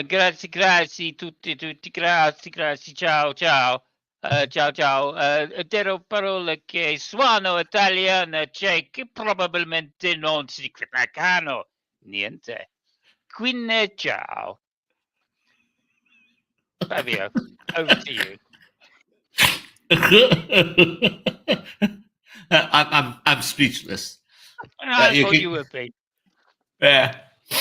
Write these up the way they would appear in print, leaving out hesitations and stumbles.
Grazie, grazie, tutti, grazie, ciao, ciao. Ciao, ciao. Dero parole che suonano italiano, c'è che probabilmente non si capiscono niente. Quindi, ciao. Fabio, over to you. I'm speechless. I You thought can, you would be. uh, you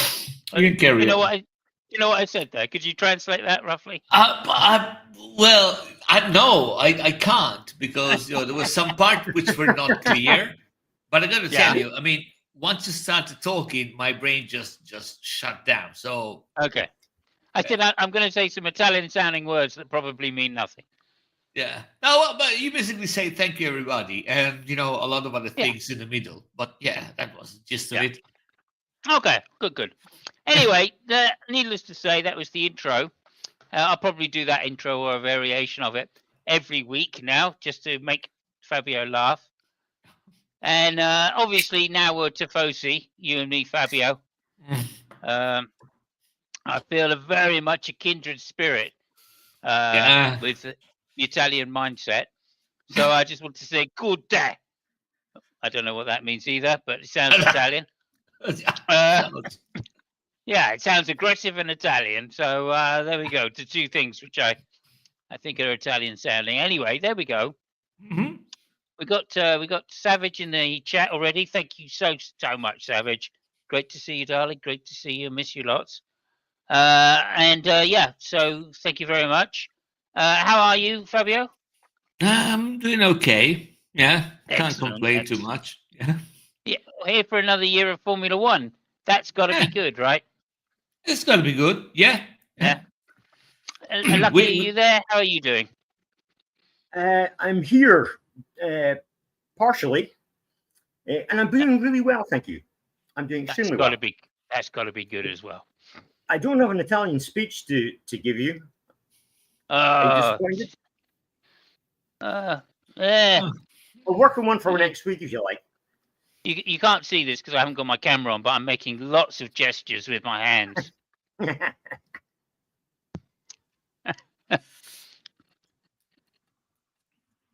can You carry know on. what? You know what I said there? Could you translate that roughly? Well, I no, I can't because there was some part which were not clear. But I got to tell Yeah. you, I mean, once you started talking, my brain just shut down. So Okay. I said I'm going to say some Italian-sounding words that probably mean nothing. yeah, no, well, but you basically say thank you everybody, and a lot of other Yeah. things in the middle. But yeah, that was the gist of Yeah. it. Okay. Good. Good. Anyway, needless to say, that was the intro. I'll probably do that intro or a variation of it every week now, just to make Fabio laugh. And obviously now we're Tifosi, you and me, Fabio. I feel very much a kindred spirit Yeah. with the Italian mindset. So I just want to say good day. I don't know what that means either, but it sounds Italian. Yeah, it sounds aggressive and Italian. So there we go. The two things which I think are Italian sounding. Anyway, there we go. Mhm. We got Savage in the chat already. Thank you so much, Savage. Great to see you, darling. Great to see you. Miss you lots. And yeah, so thank you very much. How are you, Fabio? I'm doing okay. Yeah, can't Excellent. complain too Excellent. much. Yeah, Yeah, here for another year of Formula One. That's got to be yeah, good, right? it's gonna be good. Yeah, Yeah. yeah. Lucky, are we, you there? How are you doing? I'm here partially, and I'm doing really well, thank you. I'm doing That's extremely got well. to be. That's got to be good as well. I don't have an Italian speech to give you. Are you Uh, disappointed? yeah. I'll work on one for next week if you like. You can't see this because I haven't got my camera on, but I'm making lots of gestures with my hands.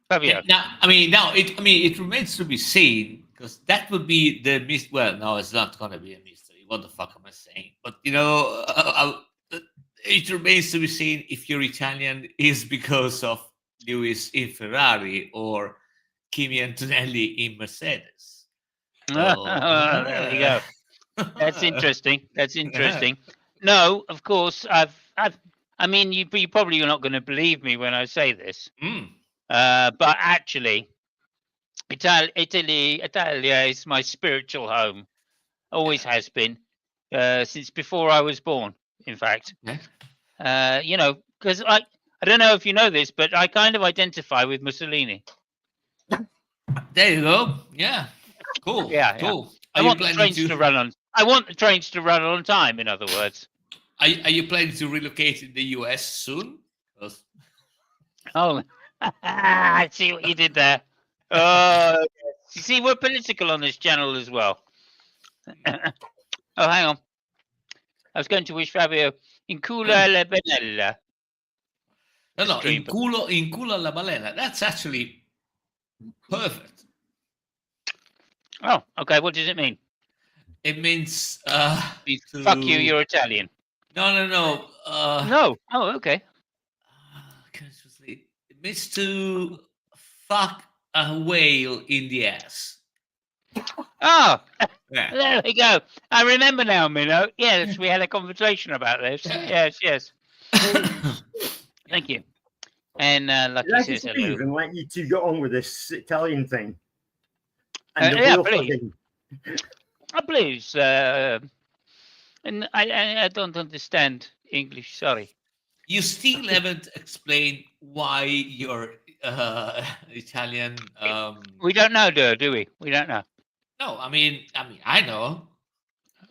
Fabio. now, it remains to be seen because that would be the mystery. Well, no, it's not gonna be a mystery. What the fuck am I saying? But it remains to be seen if your Italian is because of Lewis in Ferrari or Kimi Antonelli in Mercedes. So, There we go. That's interesting. That's interesting. No, of course, I mean, you probably are not going to believe me when I say this, Mm. but actually, Italia is my spiritual home. Always has been, since before I was born. In fact, Okay. Because I don't know if you know this, but I kind of identify with Mussolini. There you go. Yeah. Cool. Yeah, yeah. Cool. I want the trains to run on. I want the trains to run on time. In other words. Are you planning to relocate in the US soon? 'Cause- Oh, I see what you did there. Oh, you see, we're political on this channel as well. Oh, hang on. I was going to wish Fabio in cula la bella. No, Stream. in culo alla balena. That's actually perfect. Oh, okay. What does it mean? It means Fuck you, you're Italian. No. No. Oh, okay. It means to fuck a whale in the ass. Oh, Yeah. there we go. I remember now, Mino. Yes, we had a conversation about this. Yes. Thank you. And Lucky Did I says just hello. leave and let you two get on with this Italian thing? And the Yeah, whale please. fucking. Please. And I don't understand English. Sorry. You still haven't explained why you're Italian. We don't know, do we? We don't know. No, I mean, I know.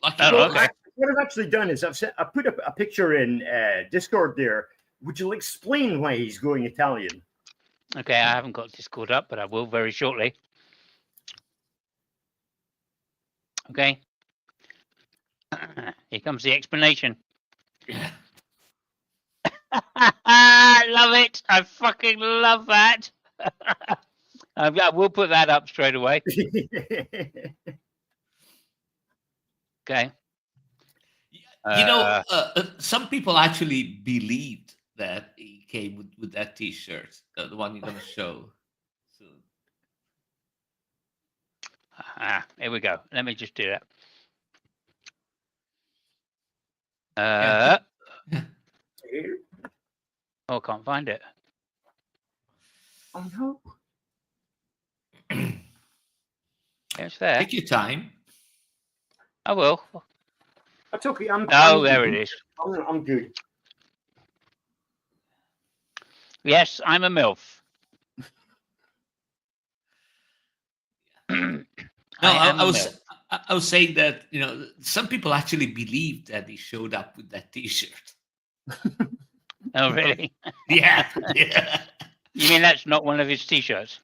Lucky Oh, knows. okay. What I've actually done is I put a picture in Discord there, which will explain why he's going Italian. Okay, I haven't got Discord up, but I will very shortly. Okay. Here comes the explanation. Love it. I fucking love that. We'll put that up straight away. Okay. Some people actually believed that he came with that T-shirt, the one you're gonna show soon. Here we go. Let me just do that. I can't find it. Oh no. It's there. Take your time. I will. That's okay. There it is. I'm good. Yes, I'm a MILF. No, I was saying that some people actually believed that he showed up with that T-shirt. Oh, really? Yeah. You mean that's not one of his T-shirts?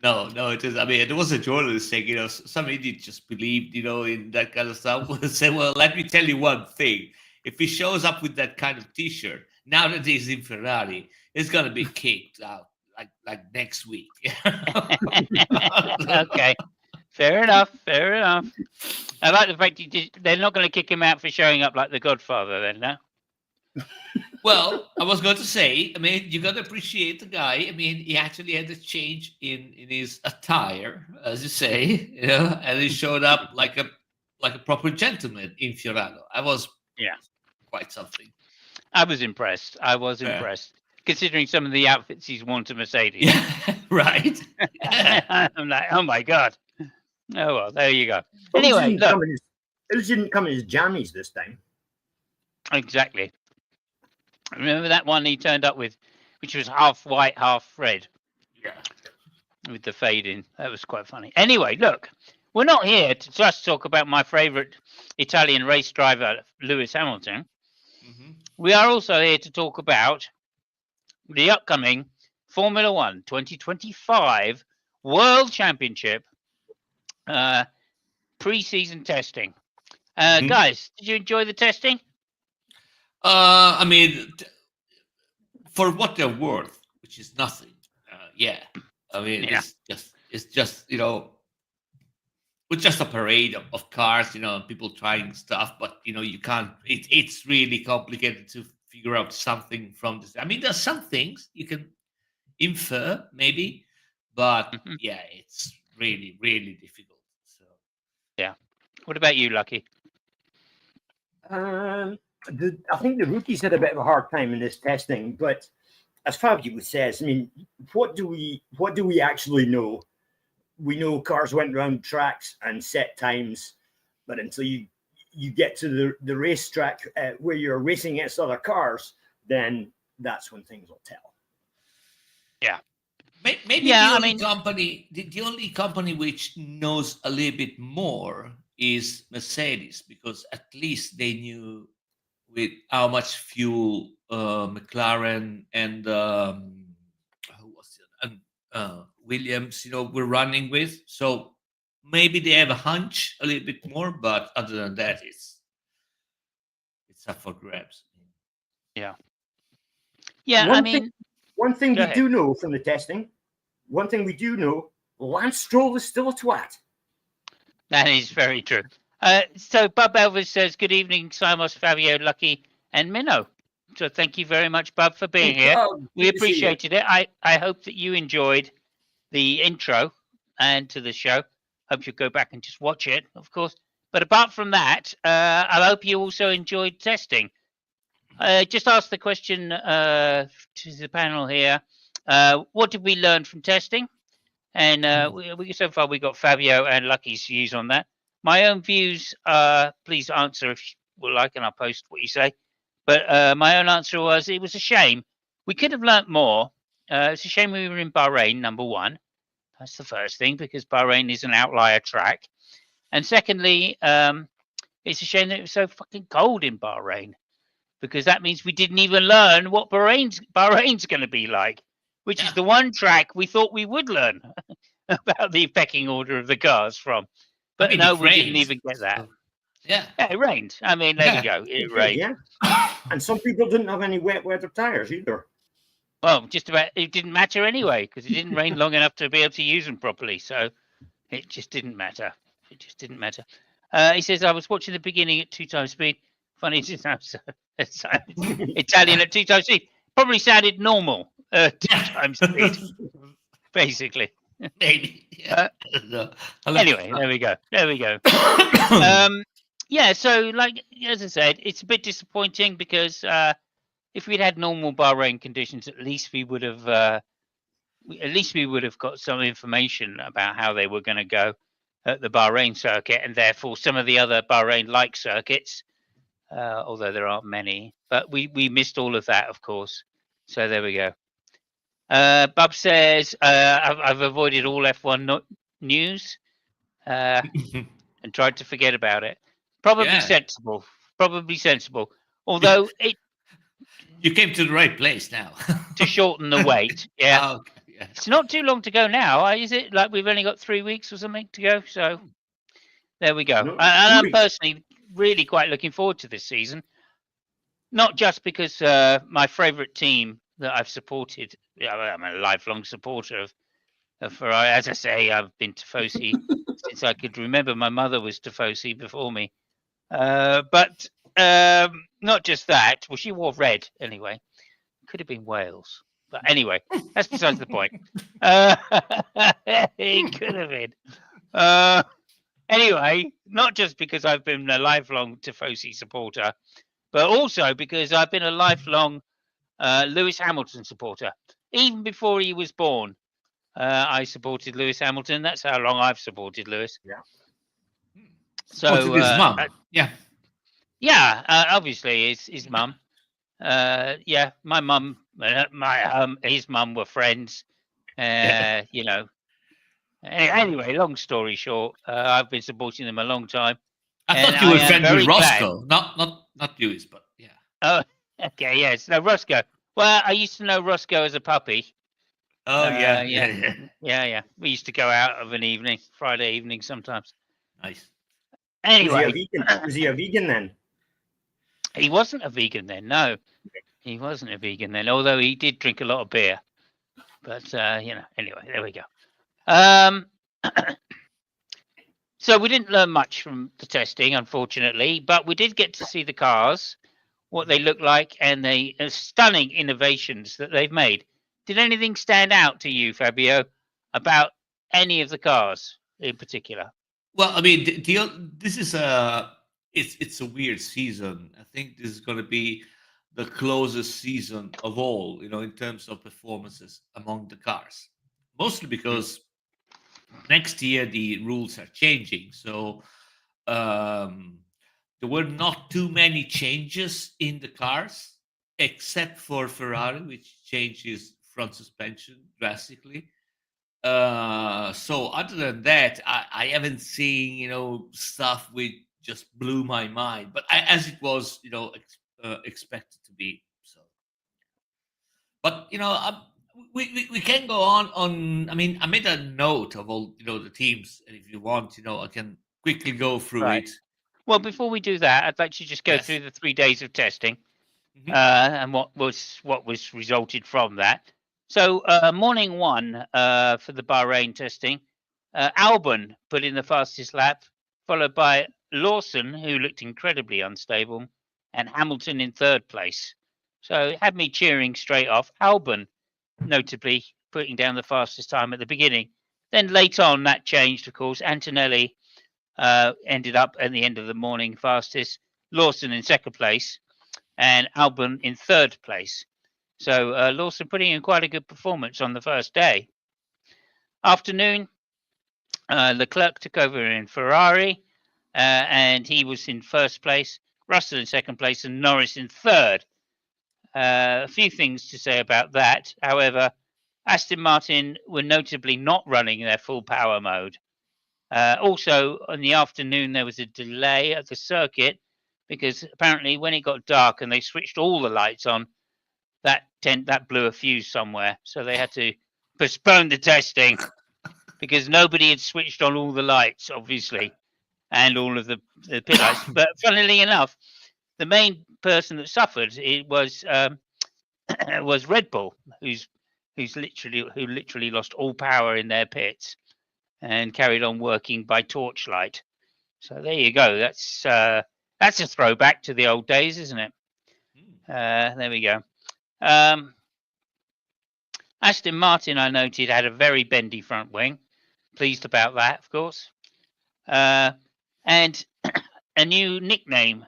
No, it is. I mean, there was a journalist saying, some idiot just believed, in that kind of stuff. Say, well, let me tell you one thing. If he shows up with that kind of T-shirt, now that he's in Ferrari, he's gonna be kicked out like next week. Okay, fair enough. I like the fact they're not going to kick him out for showing up like the Godfather, then, no? Well, I was going to say, I mean, you got to appreciate the guy. I mean, he actually had a change in his attire, as you say, and he showed up like a proper gentleman in Fiorano. I was quite something. I was impressed. Considering some of the outfits he's worn to Mercedes. Yeah, right. I'm like, oh my God. Oh, well, there you go. But Anyway, look. It didn't come in his jammies this time. Exactly. Remember that one he turned up with, which was half white, half red? Yeah. With the fade in. That was quite funny. Anyway, look. We're not here to just talk about my favourite Italian race driver, Lewis Hamilton. Mm-hmm. We are also here to talk about the upcoming Formula One 2025 World Championship pre-season testing. Guys, did you enjoy the testing? I mean, for what they're worth, which is nothing. Yeah. I mean, it's just it's just a parade of cars, people trying stuff, but you can't. It's really complicated to figure out something from this. I mean, there's some things you can infer, maybe, but yeah, it's really, really difficult. So yeah. What about you, Lucky? I think the rookies had a bit of a hard time in this testing, but as Fabio says, I mean, what do we actually know? We know cars went around tracks and set times, but until you get to the racetrack where you're racing against other cars, then that's when things will tell. Yeah. Maybe the only company which knows a little bit more is Mercedes, because at least they knew with how much fuel McLaren and Williams, we're running with. So maybe they have a hunch a little bit more, but other than that, it's up for grabs. Yeah. Yeah, one thing we do know from the testing, Lance Stroll is still a twat. That is very true. So Bub Elvis says, good evening, Simos, Fabio, Lucky, and Minnow. So thank you very much, Bub, for being here. We appreciated it. I hope that you enjoyed the intro and to the show. Hope you'll go back and just watch it, of course. But apart from that, I hope you also enjoyed testing. Just ask the question to the panel here. What did we learn from testing? And so far we got Fabio and Lucky's views on that. My own views, please answer if you would like, and I'll post what you say. But my own answer was it was a shame. We could have learnt more. It's a shame we were in Bahrain, number one. That's the first thing, because Bahrain is an outlier track. And secondly, it's a shame that it was so fucking cold in Bahrain, because that means we didn't even learn what Bahrain's going to be like, which is the one track we thought we would learn about the pecking order of the cars from. But we didn't even get that. Yeah. Yeah, it rained. I mean, there we go. It rained. Yeah. And some people didn't have any wet weather tires either. Well, just about. It didn't matter anyway because it didn't rain long enough to be able to use them properly. So it just didn't matter. It just didn't matter. He says, I was watching the beginning at 2 times speed. Funny to know. Italian at 2 times speed. Probably sounded normal. 2 times speed, basically. Maybe. Yeah. No. Anyway, there we go. There we go. Yeah, so like as I said, it's a bit disappointing because if we'd had normal Bahrain conditions, at least we would have got some information about how they were going to go at the Bahrain circuit, and therefore some of the other Bahrain-like circuits, although there aren't many. But we missed all of that, of course. So there we go. Bub says, I've avoided all F1 news and tried to forget about it. Probably sensible. Probably sensible. Although you came to the right place now. to shorten the wait. Yeah. Oh, okay. Yeah. It's not too long to go now. Is it? Like we've only got 3 weeks or something to go. So there we go. No, And I'm 2 weeks. personally really quite looking forward to this season. Not just because my favourite team that I've supported, I'm a lifelong supporter of Ferrari. As I say, I've been Tifosi since I could remember. My mother was Tifosi before me. But not just that. Well, she wore red anyway. Could have been Wales. But anyway, that's besides the point. It could have been. Anyway, not just because I've been a lifelong Tifosi supporter, but also because I've been a lifelong Lewis Hamilton supporter. Even before he was born, I supported Lewis Hamilton. That's how long I've supported Lewis. Yeah. So his mum. Yeah, obviously his mum. Yeah, my mum, his mum were friends. You know. Anyway, long story short, I've been supporting them a long time. I thought you were friends with Roscoe, not Lewis, but yeah. Oh, okay, yes. No, Roscoe. Well, I used to know Roscoe as a puppy. Oh Yeah. We used to go out of an evening, Friday evening sometimes. Nice. Anyway, was he a vegan then? He wasn't a vegan then. No, he wasn't a vegan then. Although he did drink a lot of beer. But anyway, there we go. So we didn't learn much from the testing, unfortunately, but we did get to see the cars, what they look like, and the stunning innovations that they've made. Did anything stand out to you, Fabio, about any of the cars in particular? Well, I mean, this is it's a weird season. I think this is going to be the closest season of all, in terms of performances among the cars. Mostly because next year the rules are changing. So there were not too many changes in the cars, except for Ferrari, which changes front suspension drastically. So other than that, I haven't seen stuff which just blew my mind, but as it was expected to be. So, but we can go on. I mean, I made a note of all the teams, and if you want, I can quickly go through it. Well, before we do that, I'd like to just go through the 3 days of testing and what was resulted from that. So morning one for the Bahrain testing, Albon put in the fastest lap, followed by Lawson, who looked incredibly unstable, and Hamilton in third place. So it had me cheering straight off. Albon, notably, putting down the fastest time at the beginning. Then late on, that changed, of course. Antonelli ended up at the end of the morning fastest, Lawson in second place, and Albon in third place. So Lawson putting in quite a good performance on the first day. Afternoon, Leclerc took over in Ferrari, and he was in first place, Russell in second place, and Norris in third. A few things to say about that. However, Aston Martin were notably not running their full power mode. Also, in the afternoon, there was a delay at the circuit because apparently when it got dark and they switched all the lights on, that blew a fuse somewhere. So they had to postpone the testing because nobody had switched on all the lights, obviously. and all of the pit lights. But funnily enough, the main person that suffered was Red Bull, who literally lost all power in their pits and carried on working by torchlight. So there you go. That's a throwback to the old days, isn't it? There we go. Aston Martin, I noted, had a very bendy front wing. Pleased about that, of course. And a new nickname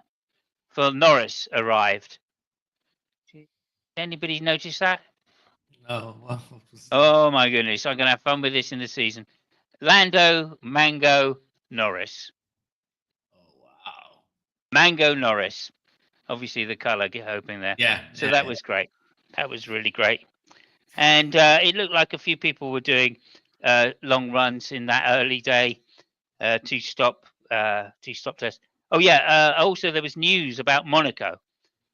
for Norris arrived. Did anybody notice that? No. Oh my goodness, I'm going to have fun with this in the season. Lando Mango Norris. Oh wow. Mango Norris. Obviously the colour hoping there. Yeah. So that was great. That was really great. And it looked like a few people were doing long runs in that early day two-stop test. Oh yeah. Also, there was news about Monaco,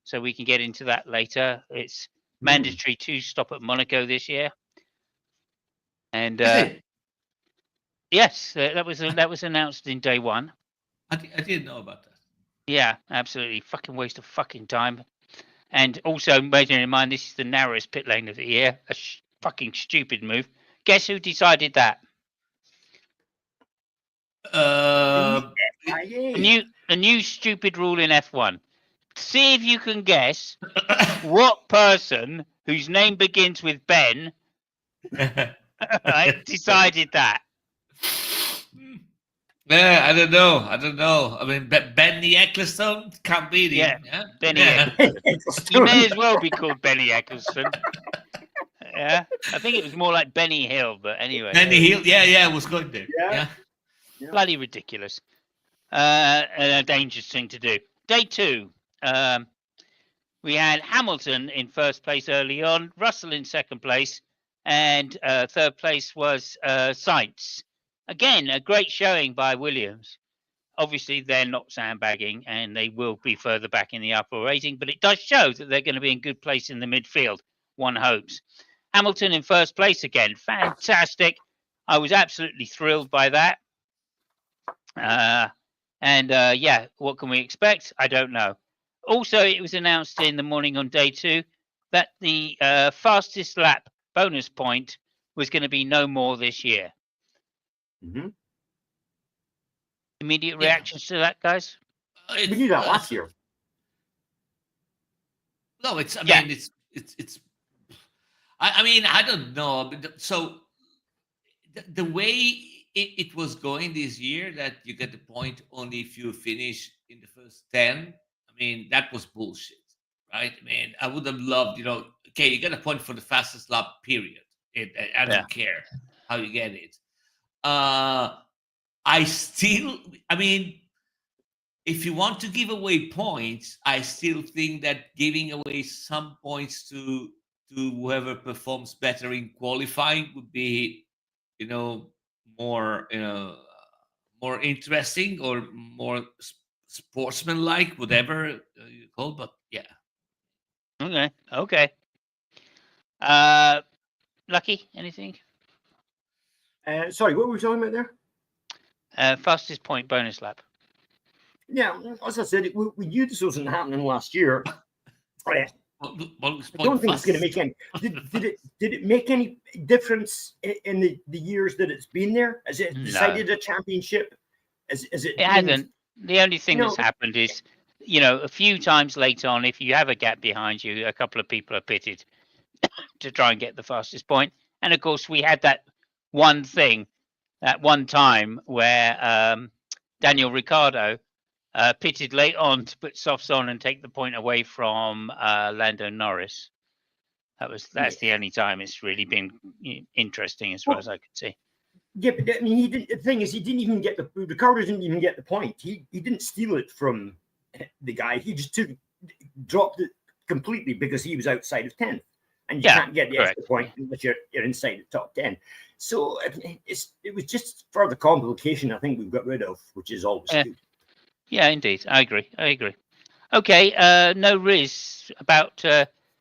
so we can get into that later. It's mandatory two-stop at Monaco this year. And yes, that was announced in day one. I didn't know about that. Yeah, absolutely. Fucking waste of fucking time. And also, bearing in mind, this is the narrowest pit lane of the year. A fucking stupid move. Guess who decided that? A new stupid rule in F1. See if you can guess what person whose name begins with Ben right, decided that. Yeah, I don't know. I mean, Benny Ecclestone can't beat him. Yeah, Benny Ecclestone. He may as well be called Benny Ecclestone. Yeah, I think it was more like Benny Hill, but anyway. Benny Hill, yeah, was good there. Yeah. Bloody ridiculous. And a dangerous thing to do. Day two, we had Hamilton in first place early on, Russell in second place, and third place was Sainz. Again, a great showing by Williams. Obviously, they're not sandbagging, and they will be further back in the upper rating, but it does show that they're going to be in good place in the midfield, one hopes. Hamilton in first place again. Fantastic. I was absolutely thrilled by that. Yeah, what can we expect? I don't know. Also, it was announced in the morning on day two that the fastest lap bonus point was going to be no more this year. Mm-hmm. Immediate reactions to that, guys? We knew that last year. No, it's. I mean, it's. I mean, I don't know. So the way it was going this year, that you get the point only if you finish in the first 10. I mean, that was bullshit, right? I mean, I would have loved, okay, you get a point for the fastest lap, period. I don't care how you get it. I mean, if you want to give away points, I still think that giving away some points to whoever performs better in qualifying would be, more interesting or more sportsmanlike, whatever you call. But yeah. Okay. Lucky, anything? Sorry, what were we talking about there? Fastest point bonus lap. Yeah, as I said, we knew this wasn't happening last year. I don't think it's going to make any. Did it make any difference in the years that it's been there? Has it decided a championship? It hasn't. The only thing that's happened is, a few times later on, if you have a gap behind you, a couple of people are pitted to try and get the fastest point. And of course, we had that one thing, that one time where Daniel Ricciardo pitted late on to put softs on and take the point away from Lando Norris. That's the only time it's really been interesting, as far as I could see. Yeah, but I mean, the thing is, he didn't even get Ricciardo didn't even get the point. He didn't steal it from the guy. He just dropped it completely because he was outside of 10th, and you can't get the extra point unless you're inside the top 10. So it was just further complication. I think we've got rid of, which is always good. Yeah, indeed. I agree. Okay, no riz about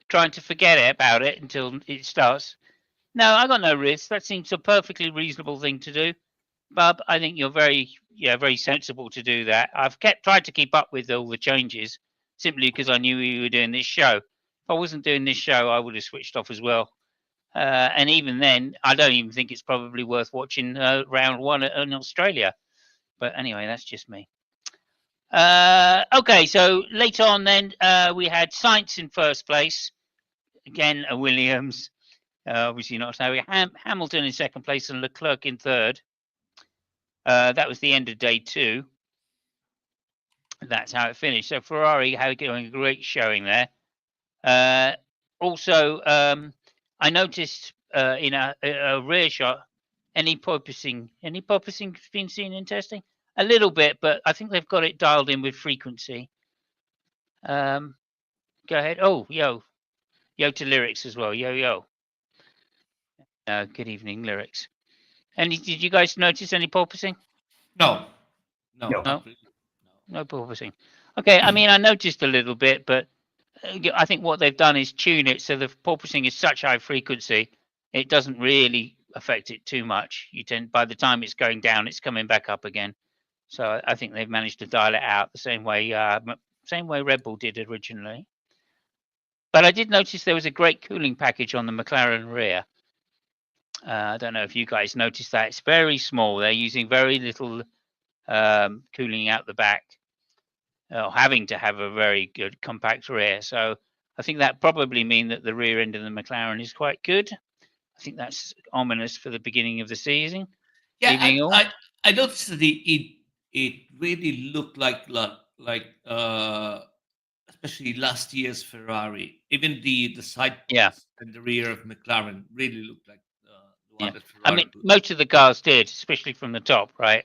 trying to forget about it until it starts. No, I got no riz. That seems a perfectly reasonable thing to do. Bob, I think you're very very sensible to do that. I've tried to keep up with all the changes simply because I knew we were doing this show. If I wasn't doing this show, I would have switched off as well. And even then, I don't even think it's probably worth watching round one in Australia. But anyway, that's just me. Okay, so later on then, we had Sainz in first place. Again, a Williams. Obviously not so. Hamilton in second place and Leclerc in third. That was the end of day 2. That's how it finished. So Ferrari had a great showing there. Also, I noticed in a rear shot, any porpoising been seen in testing? A little bit, but I think they've got it dialed in with frequency. Go ahead. Oh, yo to lyrics as well. Yo. Good evening, lyrics. And did you guys notice any porpoising? No. No porpoising. Okay, I mean, I noticed a little bit, but I think what they've done is tune it so the porpoising is such high frequency, it doesn't really affect it too much. By the time it's going down, it's coming back up again. So I think they've managed to dial it out the same way Red Bull did originally. But I did notice there was a great cooling package on the McLaren rear. I don't know if you guys noticed that. It's very small. They're using very little cooling out the back, having to have a very good compact rear. So I think that probably means that the rear end of the McLaren is quite good. I think that's ominous for the beginning of the season. Yeah, I noticed that it really looked like especially last year's Ferrari. Even the side posts and the rear of McLaren really looked like the one that Ferrari. I mean, most of the cars did, especially from the top, right?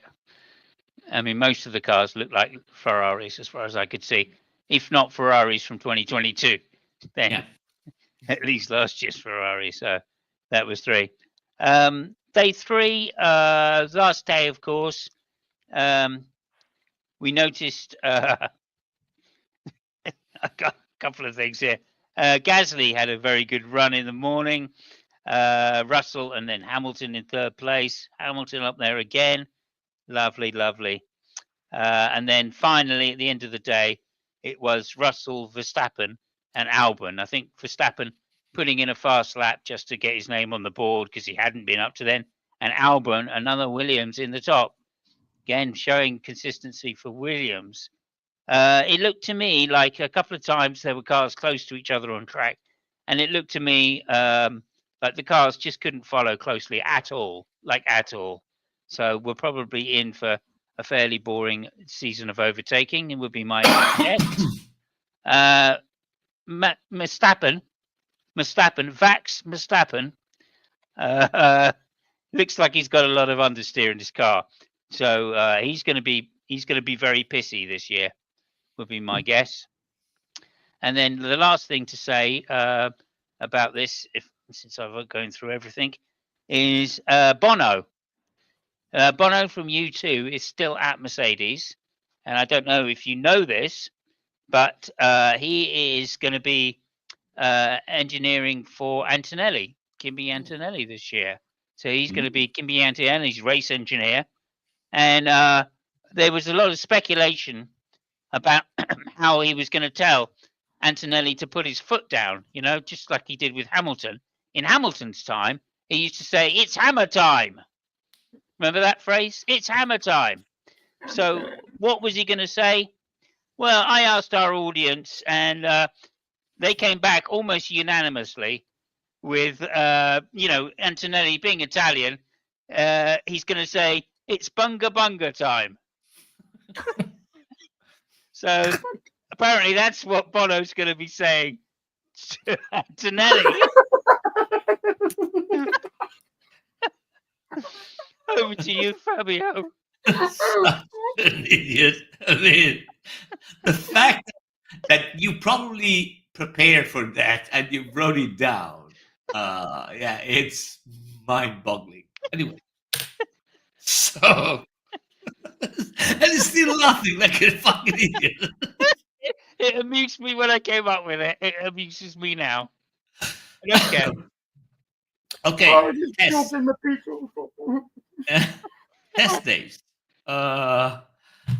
I mean, most of the cars look like Ferraris as far as I could see. If not Ferraris from 2022, then at least last year's Ferrari. So that was 3. Day 3, last day, of course, we noticed a couple of things here. Gasly had a very good run in the morning. Russell and then Hamilton in third place. Hamilton up there again. Lovely. And then finally, at the end of the day, it was Russell, Verstappen, and Albon. I think Verstappen putting in a fast lap just to get his name on the board because he hadn't been up to then. And Albon, another Williams in the top. Again, showing consistency for Williams. It looked to me like a couple of times there were cars close to each other on track. And it looked to me like the cars just couldn't follow closely at all. So we're probably in for a fairly boring season of overtaking. It would be my guess. Verstappen, looks like he's got a lot of understeer in his car, so he's going to be very pissy this year, would be my guess. And then the last thing to say about this, since I've going through everything, is Bono. Bono from U2 is still at Mercedes, and I don't know if you know this, but he is going to be engineering for Kimi Antonelli this year. So he's going to be Kimi Antonelli's race engineer. And there was a lot of speculation about how he was going to tell Antonelli to put his foot down, just like he did with Hamilton. In Hamilton's time, he used to say, "It's hammer time." Remember that phrase? It's hammer time. So what was he going to say? Well, I asked our audience, and they came back almost unanimously with, Antonelli being Italian. He's going to say, "It's bunga bunga time." So apparently that's what Bono's going to be saying to Antonelli. Over to you, Fabio. Such an idiot. I mean, the fact that you probably prepared for that and you wrote it down, it's mind-boggling. Anyway, so and he's still laughing like a fucking idiot. It amused me when I came up with it. It amuses me now. Okay. Okay. Test days. uh,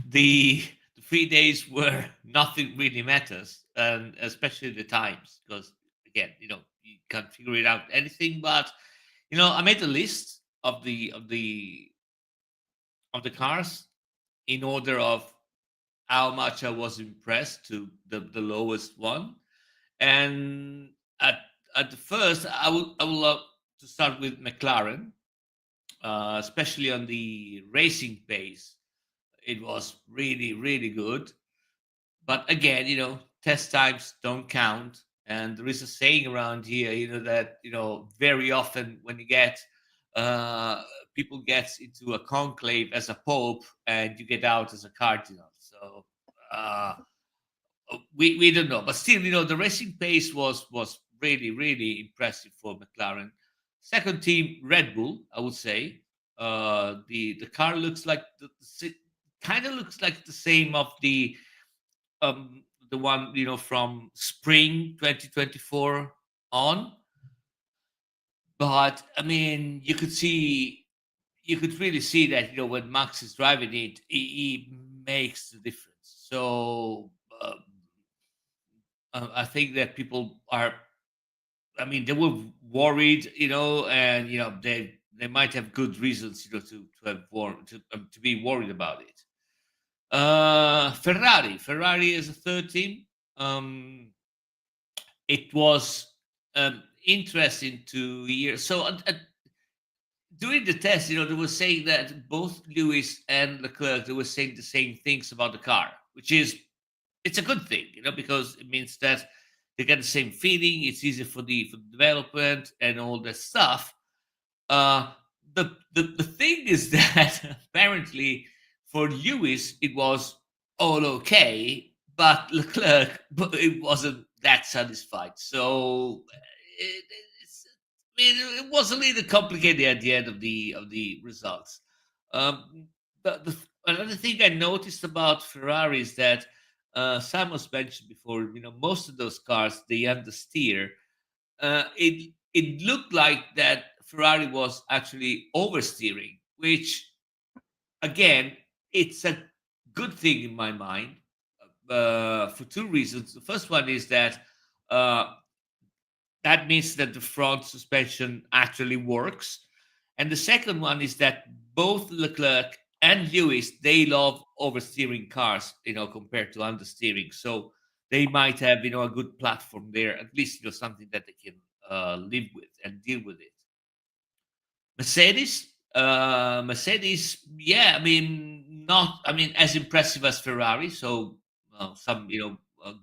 the 3 days where nothing really matters, and especially the times, because again, you can't figure it out anything. But I made a list of the cars in order of how much I was impressed to the lowest one. And at the first, I would love to start with McLaren, especially on the racing pace. It was really, really good. But again, test times don't count. And there is a saying around here, that very often when you get uh, people get into a conclave as a pope, and you get out as a cardinal. So uh, we don't know, but still, the racing pace was really, really impressive for McLaren. Second team, Red Bull, I would say. The car looks like kind of looks like the same of the one from spring 2024 on. But I mean, you could really see that when Max is driving it, he makes the difference. So I think that people are. I mean, they were worried, and they might have good reasons, to be worried about it. Ferrari is a third team. It was interesting to hear. So during the test, they were saying that both Lewis and Leclerc, they were saying the same things about the car, which is it's a good thing, because it means that they get the same feeling. It's easy for the development and all that stuff. Uh, the thing is that apparently for Lewis it was all okay, but Leclerc it wasn't that satisfied. So it, it's, I mean, it was a little complicated at the end of the results. Another thing I noticed about Ferrari is that Simon's mentioned before. Most of those cars they understeer. It looked like that Ferrari was actually oversteering, which again, it's a good thing in my mind for two reasons. The first one is that uh, that means that the front suspension actually works, and the second one is that both Leclerc and Lewis they love oversteering cars, compared to understeering. So they might have a good platform there, at least something that they can live with and deal with it. Mercedes, yeah, I mean, not, I mean, as impressive as Ferrari. So some,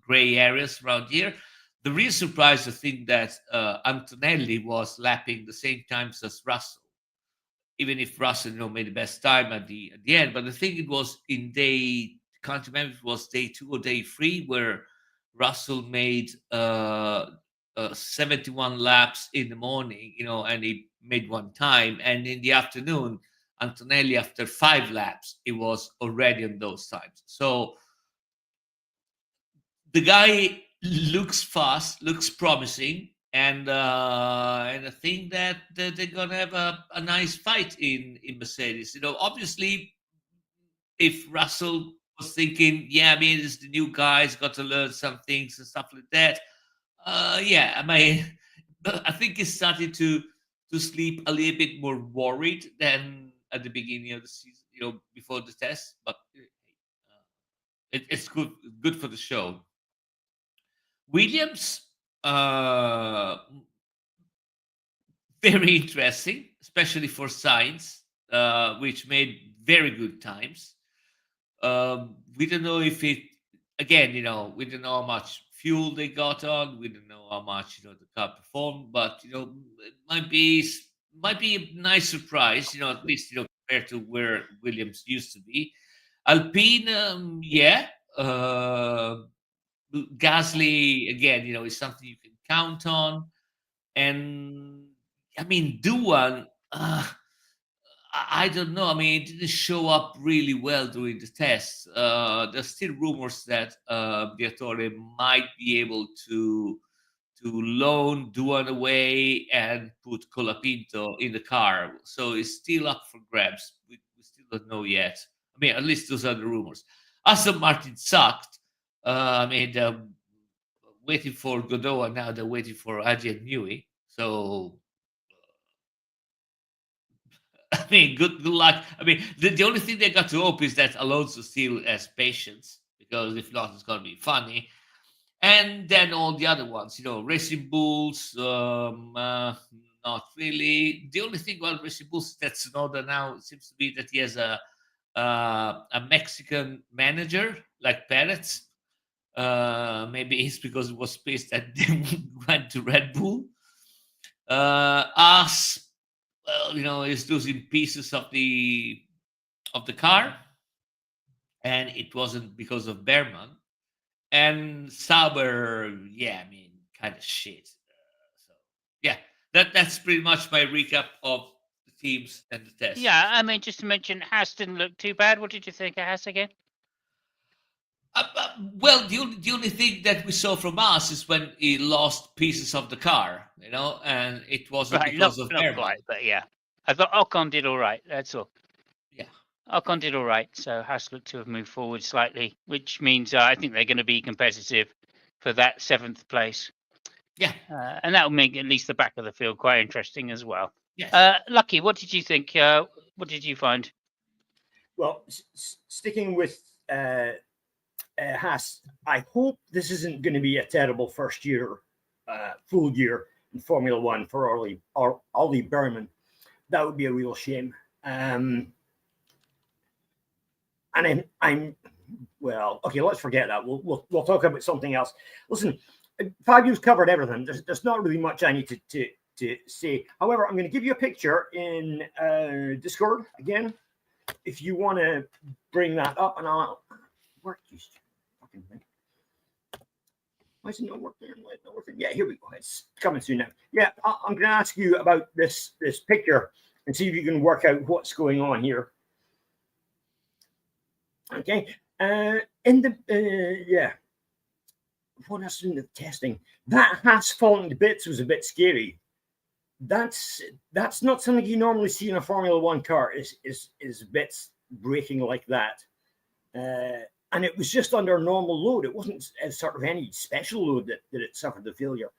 gray areas around here. The real surprise, I think, that Antonelli was lapping the same times as Russell, even if Russell, made the best time at the end. But I think it was in day, can't remember if it was day 2 or day 3, where Russell made 71 laps in the morning, and he made one time, and in the afternoon, Antonelli, after 5 laps, it was already on those times. So the guy looks fast, looks promising, and I think that they're gonna have a nice fight in Mercedes. Obviously, if Russell was thinking, yeah, I mean, it's the new guy's got to learn some things and stuff like that. Yeah, I mean, I think he's starting to sleep a little bit more worried than at the beginning of the season, before the test. But it's good for the show. Williams, uh, very interesting, especially for science, which made very good times. We don't know if it, again, we don't know how much fuel they got on. We don't know how much the car performed, but it might be a nice surprise. At least compared to where Williams used to be. Alpine, yeah. Gasly again, is something you can count on. And I mean, Duan, I don't know. I mean, it didn't show up really well during the tests. There's still rumors that Viattore might be able to loan Duan away and put Colapinto in the car. So it's still up for grabs. We still don't know yet. I mean, at least those are the rumors. Aston Martin sucked. I mean, they're waiting for Godot, and now they're waiting for Adrian Newey. So, I mean, good luck. I mean, the only thing they got to hope is that Alonso still has patience, because if not, it's going to be funny. And then all the other ones, Racing Bulls, not really. The only thing about Racing Bulls that Tsunoda now seems to be that he has a Mexican manager like Perez. Maybe it's because it was pissed that they went to Red Bull. Us, well, is losing pieces of the car, and it wasn't because of Berman. And Sauber, yeah, I mean, kind of shit. So yeah, that's pretty much my recap of the teams and the tests. Yeah, I mean, just to mention, Haas didn't look too bad. What did you think of Haas again? Well, the only thing that we saw from us is when he lost pieces of the car, and it wasn't because of not Berman. quite, but yeah, I thought Ocon did all right. That's all. Yeah, Ocon did all right. So Haas looked to have moved forward slightly, which means I think they're going to be competitive for that 7th place. Yeah, and that will make at least the back of the field quite interesting as well. Yes. Lucky, what did you think? What did you find? Well, sticking with Haas, I hope this isn't going to be a terrible first year, full year in Formula One for Ollie Berman. That would be a real shame. And I'm well, okay, let's forget that. We'll talk about something else. Listen, Fabio's covered everything. There's not really much I need to say. However, I'm going to give you a picture in Discord again. If you want to bring that up, and I'll work this fucking thing. Why is it not working? Yeah, here we go. It's coming soon now. Yeah, I'm going to ask you about this picture and see if you can work out what's going on here. Okay. In the yeah. What else in the testing? That Haas falling to bits was a bit scary. That's not something you normally see in a Formula One car. Is bits breaking like that, and it was just under normal load. It wasn't sort of any special load that it suffered the failure.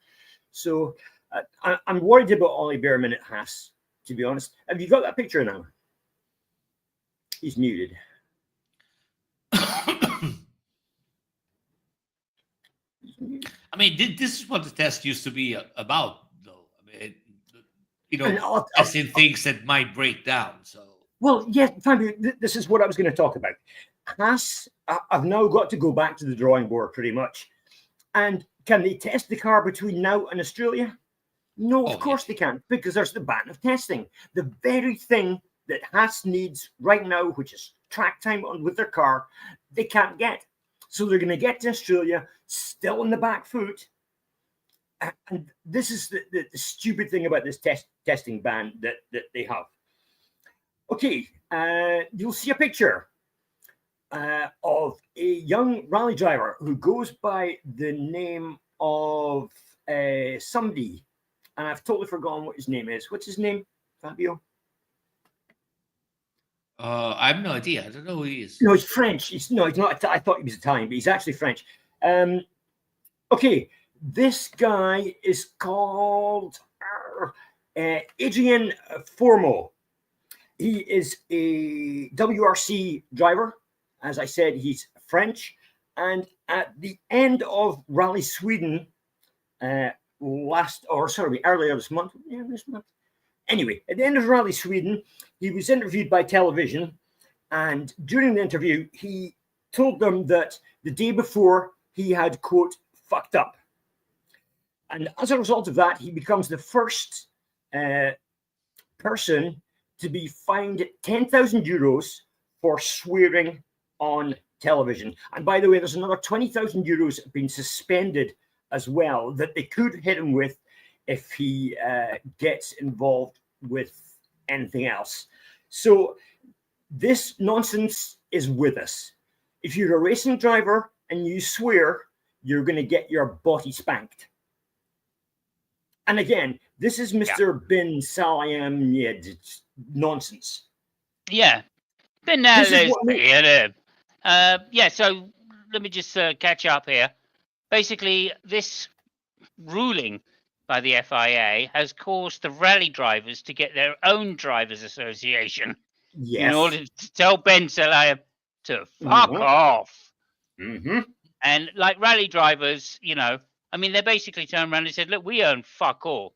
So I'm worried about Ollie Berman at Haas. To be honest, have you got that picture now? He's muted. I mean, this is what the test used to be about, though. I mean, testing things that might break down. So, well, yeah, Fabio, this is what I was going to talk about. Haas, I've now got to go back to the drawing board pretty much. And can they test the car between now and Australia? No, of course they can't, because there's the ban of testing. The very thing that Haas needs right now, which is track time with their car, they can't get. So they're going to get to Australia still on the back foot. And this is the stupid thing about this testing ban that they have. Okay, you'll see a picture of a young rally driver who goes by the name of somebody. And I've totally forgotten what his name is. What's his name, Fabio? I have no idea. I don't know who he is. No, he's French. He's not. I thought he was Italian, but he's actually French. Okay, this guy is called Adrien Formeau. He is a WRC driver. As I said, he's French. And at the end of Rally Sweden earlier this month. Yeah, this month. Anyway, at the end of Rally Sweden, he was interviewed by television, and during the interview, he told them that the day before he had, quote, fucked up. And as a result of that, he becomes the first person to be fined 10,000 euros for swearing on television. And by the way, there's another 20,000 euros being suspended as well that they could hit him with if he gets involved with anything else. So this nonsense is with us. If you're a racing driver and you swear, you're going to get your body spanked. And again, this is Mr. Bin Salayem nonsense. Yeah. Yeah, so let me just catch up here. Basically, this ruling by the FIA has caused the rally drivers to get their own drivers' association in order Yes. to tell Ben Selaim to fuck Mhm. off. Mm-hmm. And like rally drivers, I mean, they basically turned around and said, look, we earn fuck all.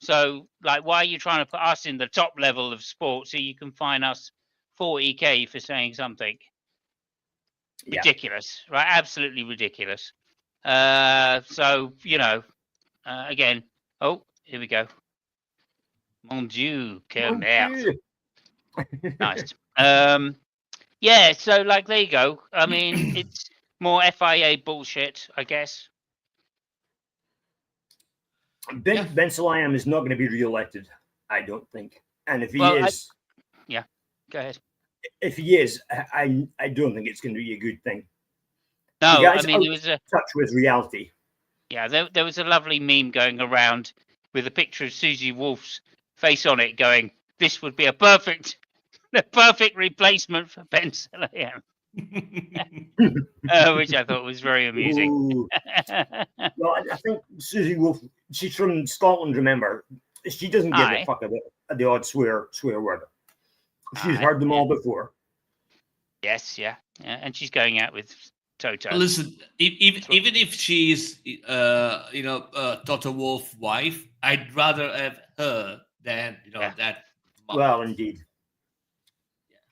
So, like, why are you trying to put us in the top level of sport so you can fine us 40K for saying something? Yeah. Ridiculous, right? Absolutely ridiculous. So, again, oh, here we go. Mon Dieu, quelle merde. Nice. Yeah, so, like, there you go. I mean, it's more FIA bullshit, I guess. Ben Selaim is not going to be re-elected, I don't think. And if he Well, is, go ahead. if he is, I don't think it's going to be a good thing. No, the guy's I mean, out there was of touch with reality. Yeah, there was a lovely meme going around with a picture of Susie Wolf's face on it, going, "This would be the perfect replacement for Ben Selaim," which I thought was very amusing. Well, I think Susie Wolf, she's from Scotland, remember. She doesn't give a fuck about the odd swear word. She's heard them all before. Yes, yeah, and she's going out with Toto. Well, listen, even if she's, Toto Wolf's wife, I'd rather have her than that. Well, indeed.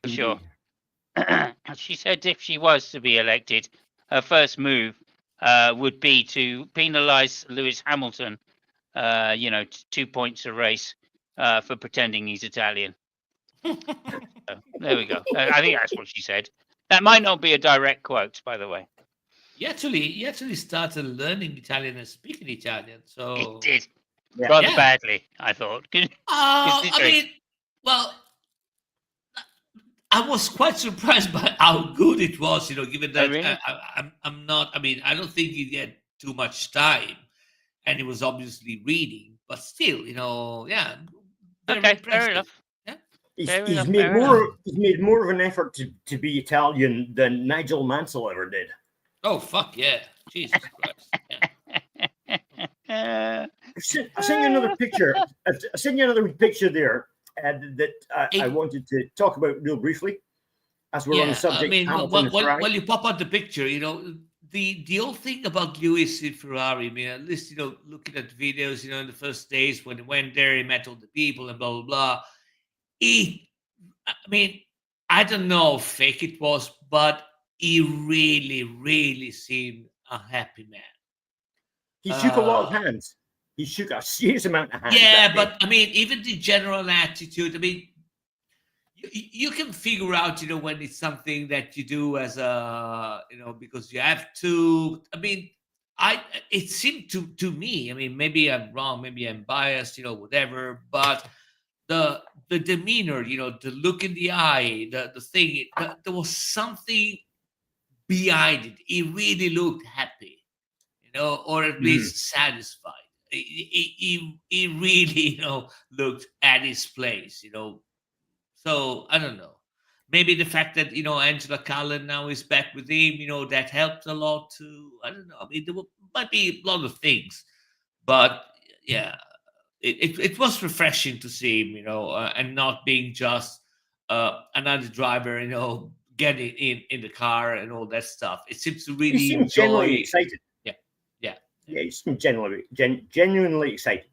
For sure. She said if she was to be elected, her first move would be to penalise Lewis Hamilton, 2 points a race for pretending he's Italian. So, there we go. I think that's what she said. That might not be a direct quote, by the way. You actually started learning Italian and speaking Italian, so it did rather badly, I thought. I mean, well, I was quite surprised by how good it was. Given that really? I'm not. I mean, I don't think he had too much time, and he was obviously reading, but still, very okay, impressive. fair enough. He's made more of an effort to be Italian than Nigel Mansell ever did. Oh fuck yeah, Jesus Christ! Yeah. I'll send you another picture. I'll send you another picture there that I wanted to talk about real briefly, as we're on the subject. I mean, while you pop out the picture, the old thing about Lewis in Ferrari. I mean, at least looking at videos, in the first days when he went there, he met all the people and blah blah blah. I mean, I don't know how fake it was, but he really, really seemed a happy man. He shook a lot of hands. He shook a serious amount of hands. Yeah, but I mean, even the general attitude. I mean, you can figure out, when it's something that you do as a, because you have to. I mean, it seemed to me. I mean, maybe I'm wrong, maybe I'm biased, whatever. But the demeanor, the look in the eye, the thing, there was something behind it. He really looked happy, or at least satisfied. He really, looked at his place, So I don't know. Maybe the fact that Angela Cullen now is back with him, that helped a lot too. I don't know. I mean, might be a lot of things, but yeah. It was refreshing to see him, and not being just another driver, getting in the car and all that stuff. It seems to really enjoy. Genuinely excited. Yeah, he seemed genuinely excited.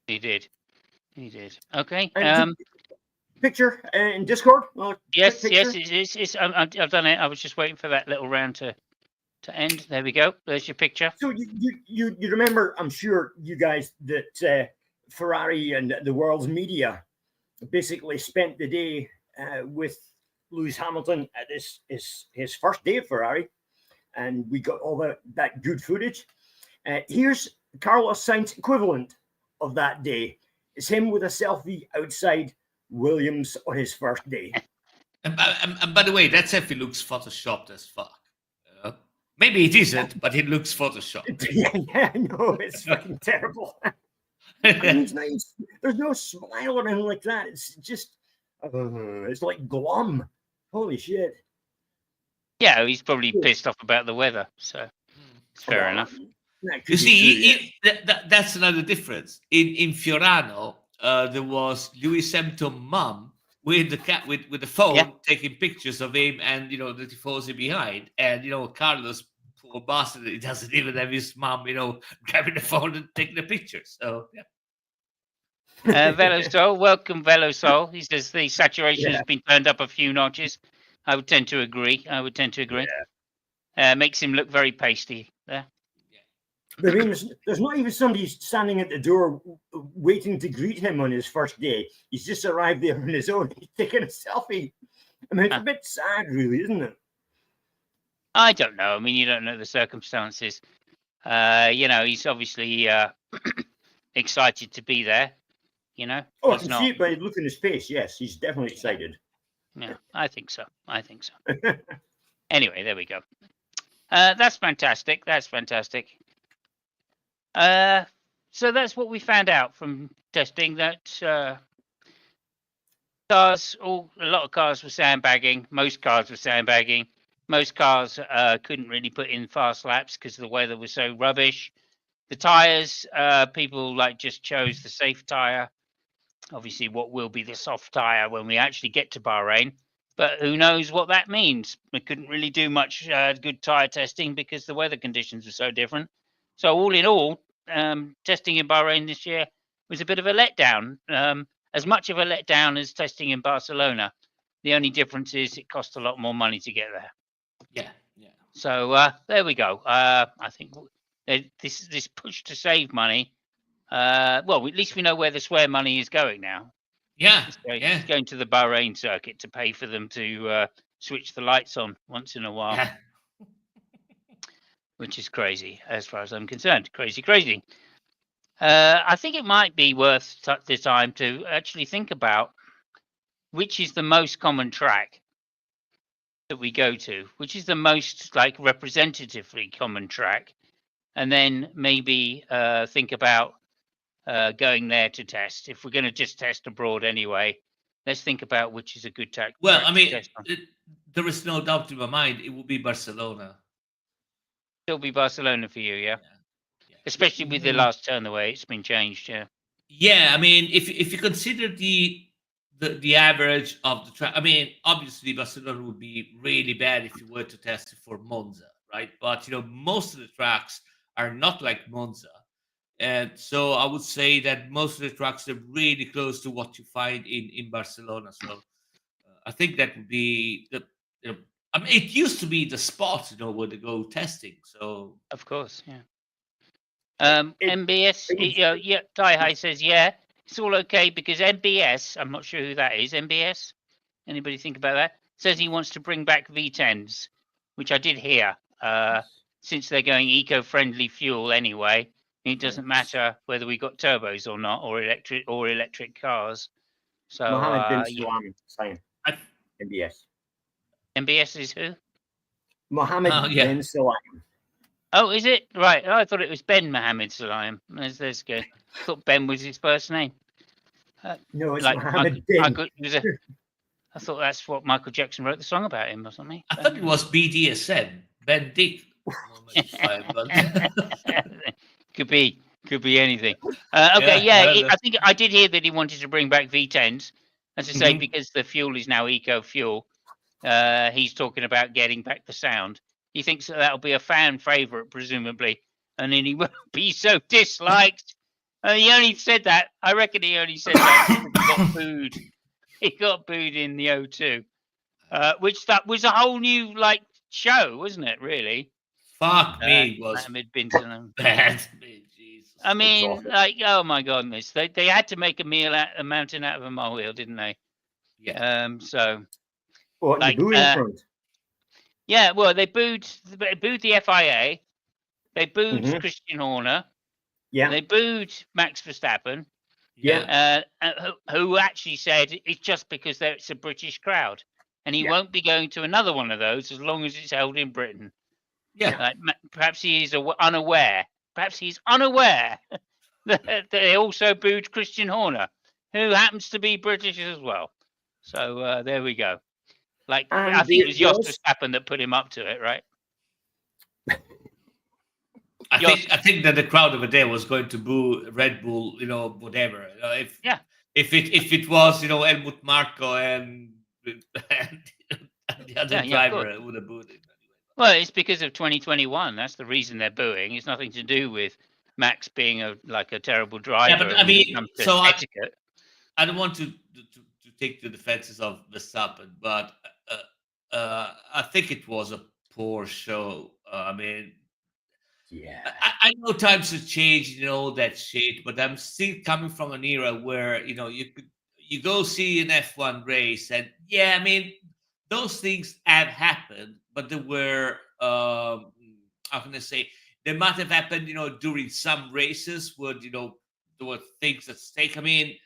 He did. Okay. Picture in Discord. Yes. It's I've done it. I was just waiting for that little round to end. There we go. There's your picture. So you remember? I'm sure you guys that. Ferrari and the world's media basically spent the day with Lewis Hamilton at his first day of Ferrari, and we got all that good footage. Here's Carlos Sainz equivalent of that day. It's him with a selfie outside Williams on his first day. And by the way, that selfie looks photoshopped as fuck. Maybe it isn't, but it looks photoshopped. Yeah, I know, it's fucking terrible. I mean, it's nice. There's no smile or anything like that. It's just, it's like glum. Holy shit. Yeah, he's probably pissed off about the weather, so it's fair enough. That could You be see, true, that's another difference. In Fiorano, there was Lewis Hamilton's mum with the cat with the phone taking pictures of him and the tifosi behind, and Carlos, poor bastard, he doesn't even have his mum grabbing the phone and taking the pictures. So Velosol, welcome Velosol. He says the saturation has been turned up a few notches. I would tend to agree. Makes him look very pasty there. But I mean, there's not even somebody standing at the door waiting to greet him on his first day. He's just arrived there on his own. He's taking a selfie. I mean, it's a bit sad, really, isn't it? I don't know. I mean, you don't know the circumstances. He's obviously excited to be there. Oh, I can see it by the look in his face. Yes, he's definitely excited. Yeah, I think so. Anyway, there we go. That's fantastic. So that's what we found out from testing, that a lot of cars were sandbagging. Most cars were sandbagging. Most cars couldn't really put in fast laps because the weather was so rubbish. The tires, people just chose the safe tire. Obviously, what will be the soft tire when we actually get to Bahrain. But who knows what that means? We couldn't really do much good tire testing because the weather conditions were so different. So all in all, testing in Bahrain this year was a bit of a letdown. As much of a letdown as testing in Barcelona. The only difference is it cost a lot more money to get there. Yeah. So there we go. I think this push to save money. Well, at least we know where the swear money is going now. Yeah. It's going to the Bahrain circuit to pay for them to switch the lights on once in a while. Yeah. Which is crazy as far as I'm concerned. Crazy. I think it might be worth the time to actually think about which is the most common track that we go to, which is the most representatively common track, and then maybe think about going there to test. If we're going to just test abroad anyway, let's think about which is a good track. Well, I mean, there is no doubt in my mind it will be Barcelona. It'll be Barcelona for you, yeah? Especially with the last turn, the way it's been changed, yeah. Yeah, I mean, if you consider the average of the track, I mean, obviously Barcelona would be really bad if you were to test it for Monza, right? But most of the tracks are not like Monza, and so I would say that most of the tracks are really close to what you find in Barcelona. So I think that would be the. I mean, it used to be the spot, where to go testing. So of course, yeah. MBS, Daihai says, it's all okay because MBS, I'm not sure who that is. MBS, anybody think about that? Says he wants to bring back V10s, which I did hear. Since they're going eco-friendly fuel anyway, it doesn't matter whether we got turbos or not, or electric cars. So Mohammed bin Salam saying MBS. MBS is who? Mohammed bin Salam. Oh, is it? Right. Oh, I thought it was Ben Mohammed Salam. There's good. I thought Ben was his first name. No, it's Mohammed bin. I thought that's what Michael Jackson wrote the song about him or something. I thought it was BDSM. Ben Dick. Could be anything. Okay, I think I did hear that he wanted to bring back V10s. As I say, because the fuel is now eco fuel, he's talking about getting back the sound. He thinks that'll be a fan favourite, presumably, and then he won't be so disliked. He only said that. I reckon he only said that because he got booed. He got booed in the O2, which that was a whole new show, wasn't it? Really? Fuck me, was bad. Jesus. I mean, oh my goodness, they had to make a mountain out of a molehill, didn't they? Yeah. So. What the booing front? Yeah, well, they booed the FIA, they booed Christian Horner, they booed Max Verstappen, who actually said it's just because it's a British crowd, and he won't be going to another one of those as long as it's held in Britain. Yeah, perhaps he is unaware. Perhaps he's unaware that they also booed Christian Horner, who happens to be British as well. So there we go. Like, And I think it was Jos also- Verstappen that put him up to it, right? I think that the crowd over there was going to boo Red Bull, whatever. If it was, Helmut Marko and the other Yeah, of course. driver would have booed him. Well, it's because of 2021. That's the reason they're booing. It's nothing to do with Max being a terrible driver. but I mean, when it comes to so etiquette. I don't want to take the defenses of Verstappen, but I think it was a poor show. I mean, yeah, I know times have changed, that shit, but I'm still coming from an era where you go see an F1 race, and I mean, those things have happened, but they were how can I say, they might have happened, during some races where there were things at stake. I mean,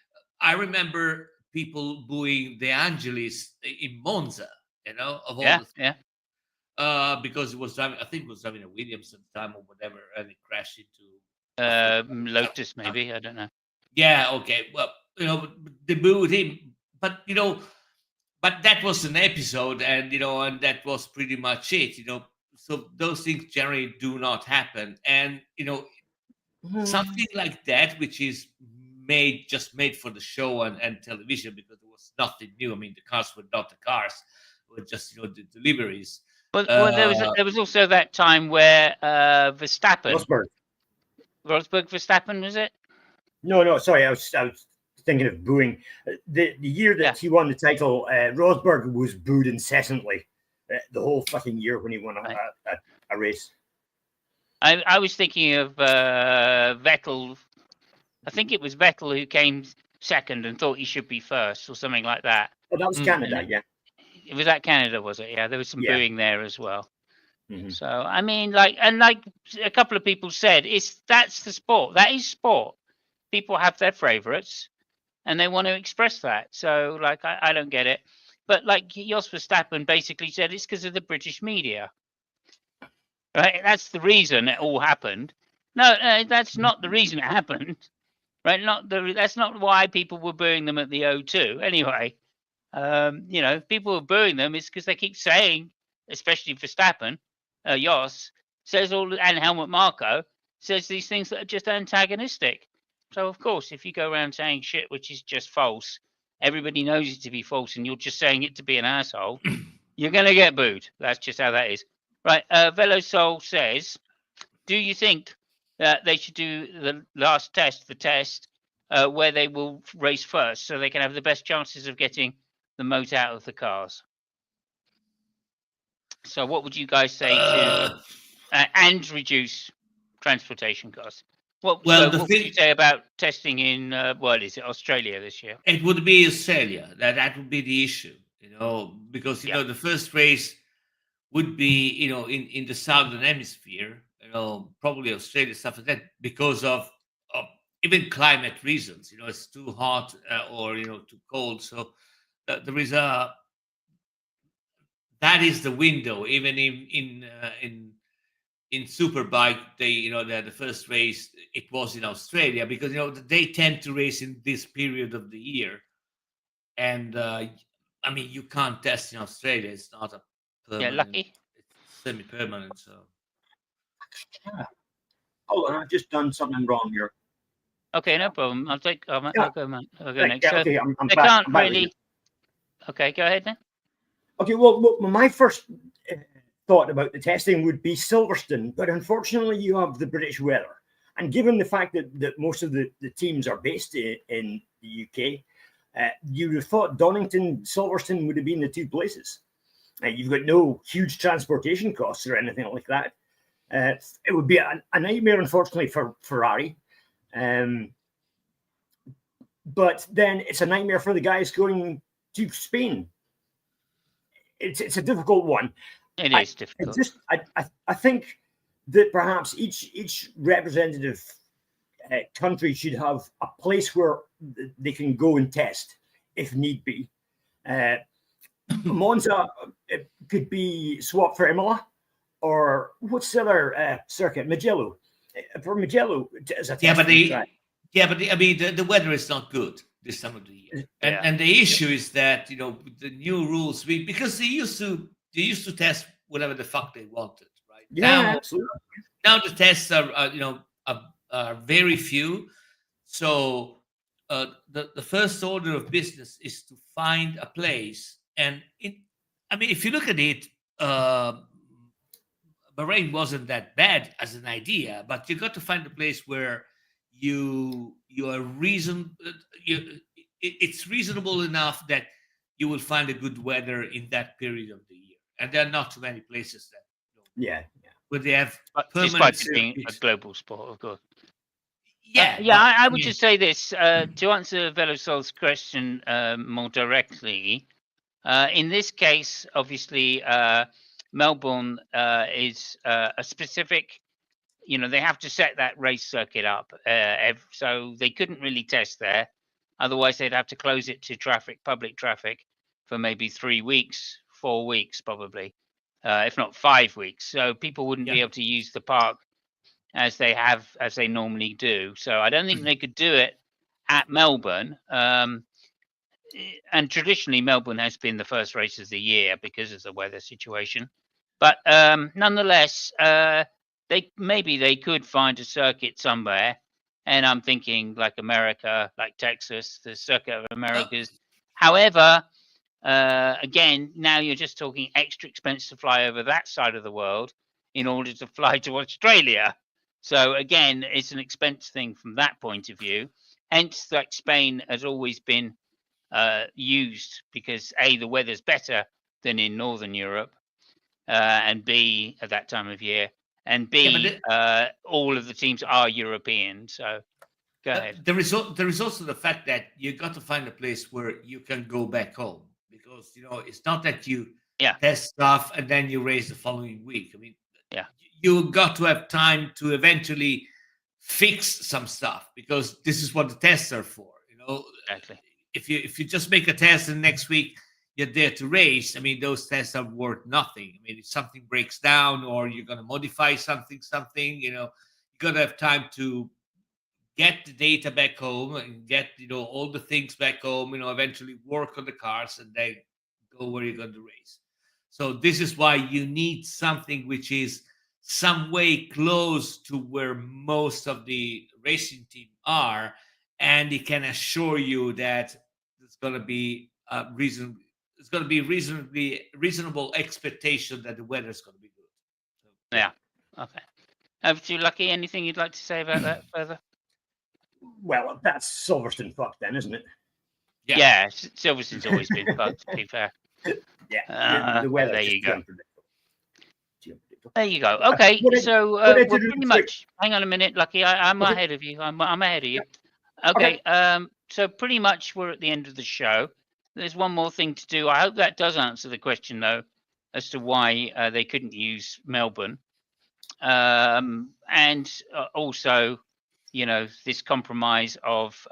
I remember people booing De Angelis in Monza, of all Yeah, the yeah. because it was driving, I think it was driving a Williams at the time or whatever, and it crashed into Lotus, maybe. I don't know. Yeah, okay. Well, they booed him, but but that was an episode, and and that was pretty much it. So those things generally do not happen, and something like that, which is just made for the show and television, because there was nothing new. I mean, the cars were not the cars, were just the deliveries. Well, there was also that time where Verstappen, Rosberg Verstappen, was it? No, sorry, I was thinking of booing. The year that he won the title, Rosberg was booed incessantly the whole fucking year when he won a race. I was thinking of Vettel. I think it was Vettel who came second and thought he should be first or something like that. Oh, that was Canada, yeah. It was at Canada, was it? Yeah, there was some booing there as well. Mm-hmm. So I mean, like a couple of people said, that's the sport. That is sport. People have their favourites, and they want to express that. So I don't get it. But like Jos Verstappen basically said, it's because of the British media. Right? That's the reason it all happened. No, that's not the reason it happened. Right? That's not why people were booing them at the O2. Anyway, people were booing them is because they keep saying, especially Verstappen, Jos says and Helmut Marko says these things that are just antagonistic. So of course, if you go around saying shit which is just false, everybody knows it to be false, and you're just saying it to be an asshole, you're going to get booed. That's just how that is. Right, Velosol says, do you think that they should do the last test, where they will race first so they can have the best chances of getting the most out of the cars? So what would you guys say to and reduce transportation costs? What would you say about testing in, is it Australia this year? It would be Australia. That would be the issue, because, the first race would be, in the southern hemisphere, probably Australia, stuff like that, because of even climate reasons. It's too hot or too cold. So there is that is the window. Even in Superbike, the first race it was in Australia, because they tend to race in this period of the year, and I mean, you can't test in Australia. It's not a permanent. Yeah, lucky. It's semi-permanent. So. Yeah. Oh, I've just done something wrong here. Okay, no problem. I'll go next. Yeah, so okay, I'm they back, can't I'm back really. Okay, go ahead then. Okay, well, my first thought about the testing would be Silverstone, but unfortunately, you have the British weather, and given the fact that most of the teams are based in the UK, you would have thought Donington, Silverstone would have been the two places. You've got no huge transportation costs or anything like that. It would be a nightmare, unfortunately, for Ferrari. But then it's a nightmare for the guys going to Spain. It's a difficult one. It is difficult. I think that perhaps each representative country should have a place where they can go and test if need be. Monza could be swapped for Imola, or what's the other circuit? Mugello. For Mugello as a testing track. Yeah, but I mean, the weather is not good. this time of the year. Yeah. And the issue is that with the new rules, because they used to test whatever the fuck they wanted, right? Yeah, absolutely. Now the tests are very few. So the first order of business is to find a place, and if you look at it, Bahrain wasn't that bad as an idea, but you got to find a place where you are it's reasonable enough that you will find a good weather in that period of the year, and there are not too many places that Yeah. where they have Despite permanent it being a circuits. global sport, of course. Yeah, Yeah, but, I would just say this to answer Velosol's question more directly. In this case, obviously, Melbourne is a specific. They have to set that race circuit up, so they couldn't really test there. Otherwise, they'd have to close it to public traffic, for maybe 3 weeks, 4 weeks, probably, if not 5 weeks. So people wouldn't be able to use the park as they normally do. So I don't think they could do it at Melbourne. And traditionally, Melbourne has been the first race of the year because of the weather situation. But nonetheless, they could find a circuit somewhere. And I'm thinking like America, like Texas, the Circuit of Americas. However, again, now you're just talking extra expense to fly over that side of the world in order to fly to Australia. So again, it's an expense thing from that point of view. Hence, like Spain has always been used because A, the weather's better than in Northern Europe, and B, at that time of year, and B, all of the teams are European. So go ahead. There is also the fact that you got to find a place where you can go back home, because it's not that you test stuff and then you race the following week. I mean, you got to have time to eventually fix some stuff, because this is what the tests are for. Exactly. If you just make a test and next week you're there to race, I mean, those tests are worth nothing. I mean, if something breaks down or you're going to modify something, you got to have time to get the data back home and get all the things back home. Eventually work on the cars and then go where you're going to race. So this is why you need something which is some way close to where most of the racing team are, and it can assure you that it's going to be it's going to be reasonable expectation that the weather is going to be good. So, yeah. Okay. Over to you, Lucky. Anything you'd like to say about that further? Well, that's Silverstone fucked then, isn't it? Yeah, Silverstone's always been fucked, to be fair. Yeah, the weather. There you go. Unpredictable. There you go. Okay, so we're pretty much. Hang on a minute, Lucky. I'm ahead of you. I'm ahead of you. Okay. So pretty much we're at the end of the show. There's one more thing to do. I hope that does answer the question, though, as to why they couldn't use Melbourne, and also, this compromise of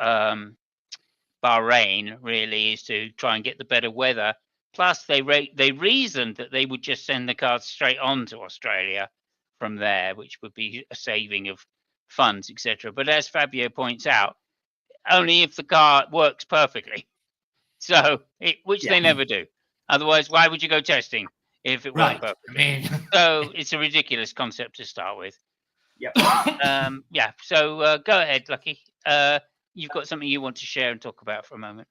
Bahrain really is to try and get the better weather. Plus, they reasoned that they would just send the cars straight on to Australia from there, which would be a saving of funds, etc. But as Fabio points out, only if the car works perfectly. So, which they never do. Otherwise, why would you go testing if it worked perfectly? So it's a ridiculous concept to start with. Yeah. So go ahead, Lucky. You've got something you want to share and talk about for a moment.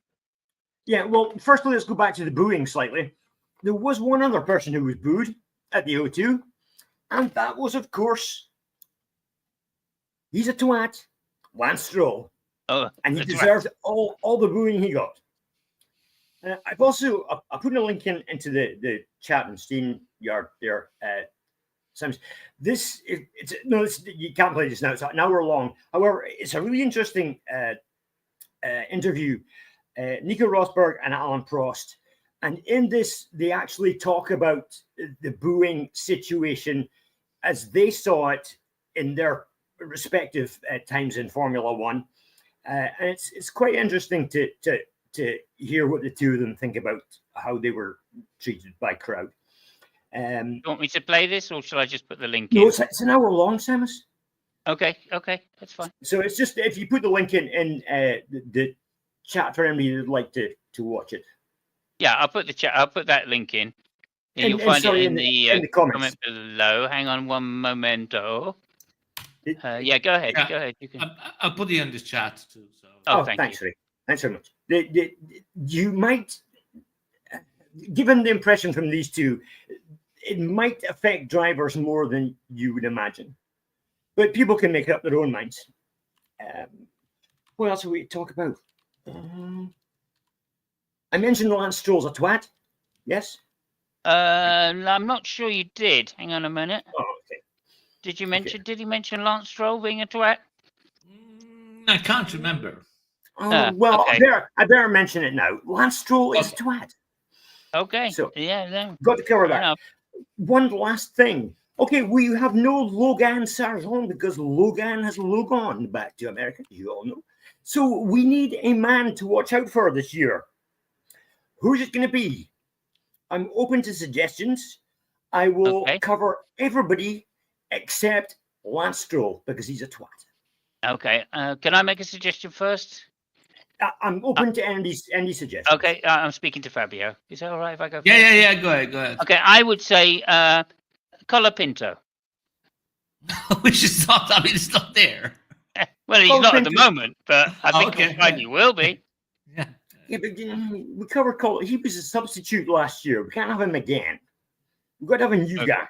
Yeah, well, firstly, let's go back to the booing slightly. There was one other person who was booed at the O2, and that was, of course, he's a twat, Lance Stroll. Oh, and he deserved all the booing he got. I've also I put a link into the chat and Steam Yard there. This you can't play this now. It's an hour long. However, it's a really interesting interview. Nico Rosberg and Alain Prost, and in this they actually talk about the booing situation as they saw it in their respective times in Formula One, and it's quite interesting to hear what the two of them think about how they were treated by crowd. You want me to play this, or shall I just put the link in? No, it's an hour long, Samus. Okay, that's fine. So it's just, if you put the link in the chat for anybody who'd like to watch it. Yeah, I'll put that link in. And you'll And find sorry, it in the comments. comment below. Hang on one momento. Yeah, go ahead. Yeah. Go ahead. You can. I'll put it in the chat too. So. Thanks, Ray. Thanks very much. You might, given the impression from these two, it might affect drivers more than you would imagine. But people can make up their own minds. What else are we to talk about? I mentioned Lance Stroll's a twat. Yes? I'm not sure you did. Hang on a minute. Oh, okay. Did you mention? Did he mention Lance Stroll being a twat? I can't remember. Well, okay. I better mention it now. Lance Stroll is a twat. Okay. So yeah, no. got to cover that. Enough. One last thing. Okay, we have no Logan Sargent because Logan has Logan back to America, you all know. So we need a man to watch out for this year. Who's it going to be? I'm open to suggestions. I will cover everybody except Lance Stroll because he's a twat. Okay. Can I make a suggestion first? I'm open to Andy's suggestions. Okay. I'm speaking to Fabio. Is that all right if I go first? Yeah. Go ahead. Okay. I would say Colapinto. Which is not. I mean, it's not there. Well, he's not at the moment, but I think he will be. Yeah, but we covered Cole. He was a substitute last year. We can't have him again. We've got to have a new guy.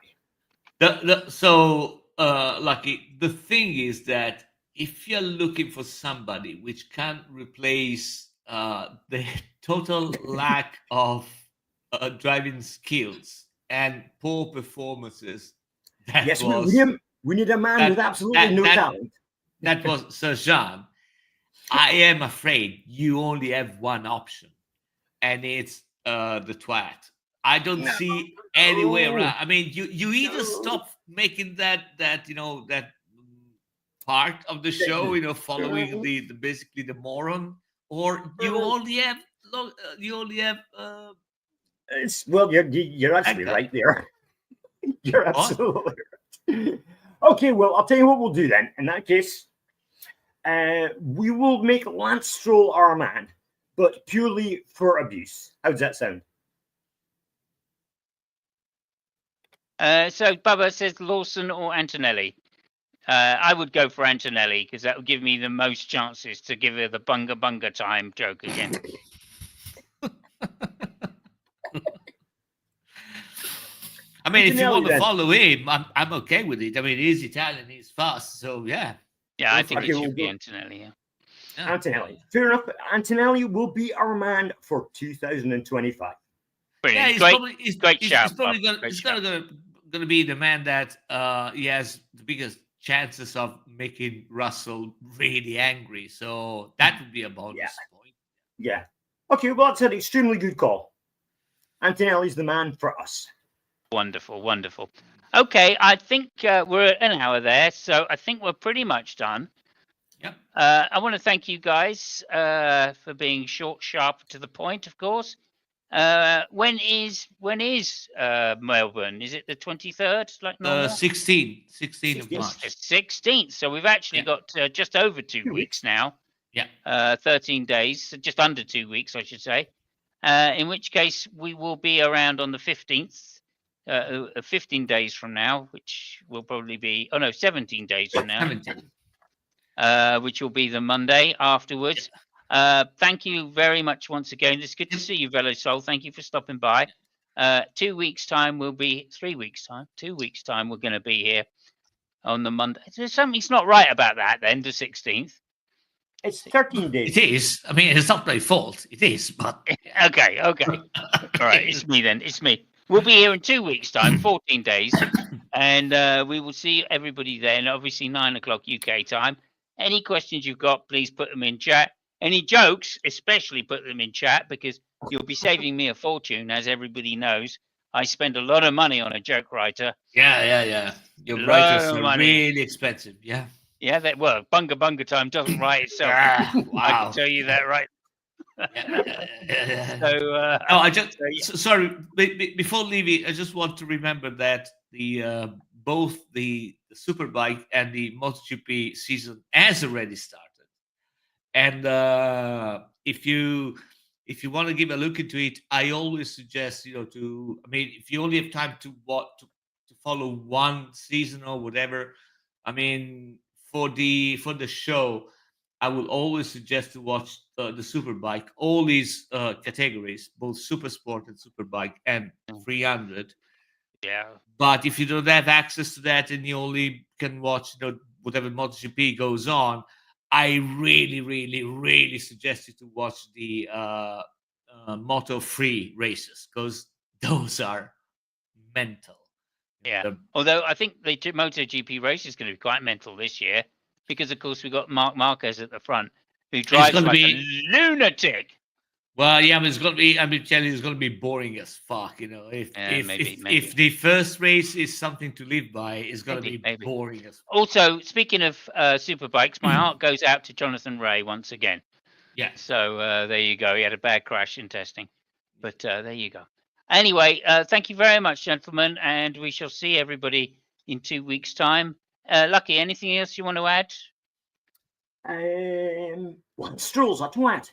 Lucky, the thing is that if you're looking for somebody which can replace the total lack of driving skills and poor performances, we need a man with absolutely no talent. That was Sir Jean. I am afraid you only have one option, and it's the twat. I don't see any way around. I mean, you either stop making that part of the show, following the basically the moron, or you only have. You're actually right there. You're absolutely right. Okay, well, I'll tell you what we'll do then. In that case, we will make Lance Stroll our man, but purely for abuse. How does that sound? So Bubba says Lawson or Antonelli. I would go for Antonelli because that would give me the most chances to give her the bunga time joke again. I mean, if you want to follow him, I'm okay with it. I mean, he's Italian, he's fast, so yeah. Yeah, I think it should be Antonelli. Yeah. Antonelli. Fair enough. Antonelli will be our man for 2025. Brilliant. Yeah, he's great shout. He's probably going to be the man that he has the biggest chances of making Russell really angry. So that would be a bonus point. Yeah. Okay, well, that's an extremely good call. Antonelli's the man for us. Wonderful. Okay, I think we're at an hour there, so I think we're pretty much done. Yep. I want to thank you guys for being short, sharp, to the point, of course. When is Melbourne? Is it the 23rd? Like 16th of March. The 16th. So we've actually got just over 2 weeks now. Yeah. 13 days, so just under 2 weeks, I should say. In which case we will be around on the 15th. 15 days from now, which will probably be 17 days from now. 17. Which will be the Monday afterwards. Thank you very much once again. It's good to see you, Velo Soul. Thank you for stopping by. 2 weeks time will be 3 weeks time. 2 weeks time we're going to be here on the Monday. Something's not right about that then, the 16th. It's 13 days. It is. I mean, it's not my fault. It is, but okay. All right, it's me then. It's me. We'll be here in 2 weeks' time, 14 days, and we will see everybody then, obviously 9 o'clock UK time. Any questions you've got, please put them in chat. Any jokes, especially put them in chat, because you'll be saving me a fortune, as everybody knows. I spend a lot of money on a joke writer. Yeah. Your writers are really expensive, yeah. Yeah, bunga time doesn't write itself. Wow. I can tell you that right. So, sorry. Before leaving, I just want to remember that both the Superbike and the MotoGP season has already started, And if you want to give a look into it, I always suggest, to, I mean, if you only have time to follow one season or whatever, I mean, for the show, I will always suggest to watch the Superbike, all these categories, both Super Sport and Superbike and 300. Yeah. But if you don't have access to that and you only can watch, whatever MotoGP goes on, I really, really, really suggest you to watch the Moto 3 races, because those are mental. Yeah. They're- Although I think the MotoGP race is going to be quite mental this year, because of course we've got Marc Marquez at the front, who drives gonna like be- a lunatic. Well, yeah, but it's gonna be. I'm telling you, it's gonna be boring as fuck. If Maybe. if the first race is something to live by, it's gonna be Maybe. boring as fuck. Also, speaking of superbikes, my heart goes out to Jonathan Ray once again. Yeah. So there you go. He had a bad crash in testing, but there you go. Anyway, thank you very much, gentlemen, and we shall see everybody in 2 weeks' time. Lucky, anything else you want to add? Well, Stroll's a twat.